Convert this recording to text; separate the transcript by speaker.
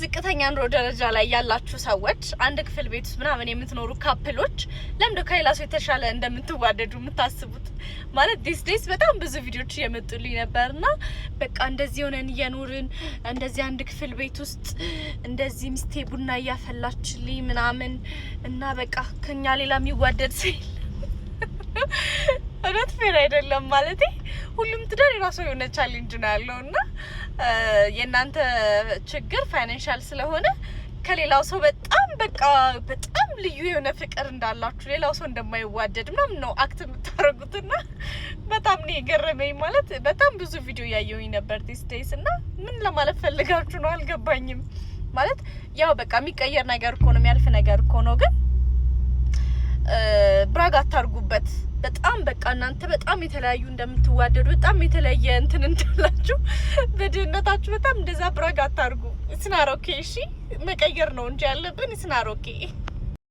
Speaker 1: ዝቅተኛ ኑሮ ደረጃ ላይ ያላችሁ ሰዎች አንድ ክፍል ቤት ውስጥ ምናምን የምትኖሩ ካፕሎች ለምንድነው ከሌላ ሰው የተሻለ እንደምትዋደዱ የምታስቡት? ማለት ዲስ በጣም ብዙ ቪዲዮዎች እየመጡልኝ ነበርና በቃ እንደዚህ ሆነን እየኖርን እንደዚህ አንድ ክፍል ቤት ውስጥ እንደዚህ ሚስቴ ቡና እያፈላችልኝ ምናምን እና በቃ ከኛ ሌላ የሚዋደድ ሰው እውነት ፌር አይደለም ማለት ሁሉም ትዳር የራሱ የሆነ ቻሌንጅ ነው ያለውና የእናንተ ችግር ፋይናንሻል ስለሆነ ከሌላው ሰው በጣም ልዩ የሆነ ፍቅር እንዳላችሁ ሌላው ሰው እንደማይዋደድ ምናምን ነው አክት የምታረጉትና በጣም ነው የገረመኝ። ማለት በጣም ብዙ ቪዲዮ ያየሁኝ ነበር ዲስ ዴይስ እና ምን ለማለት ፈልጋችሁ ነው አልገባኝም። ማለት ያው በቃ የሚቀየር ነገር እኮ ነው የሚያልፍ ነገር እኮ ነው ግን ብራግ አታርጉበት። በጣም በቃ እናንተ በጣም የተለያዩ እንደምትዋደዱ በጣም የተለየ እንትን እንዳላችሁ በድህነታችሁ በጣም እንደዛ ብራግ አታርጉ። ኢትስ ናት ኦኬ። እሺ መቀየር ነው እንጂ ያለብን ኢትስ ናት ኦኬ።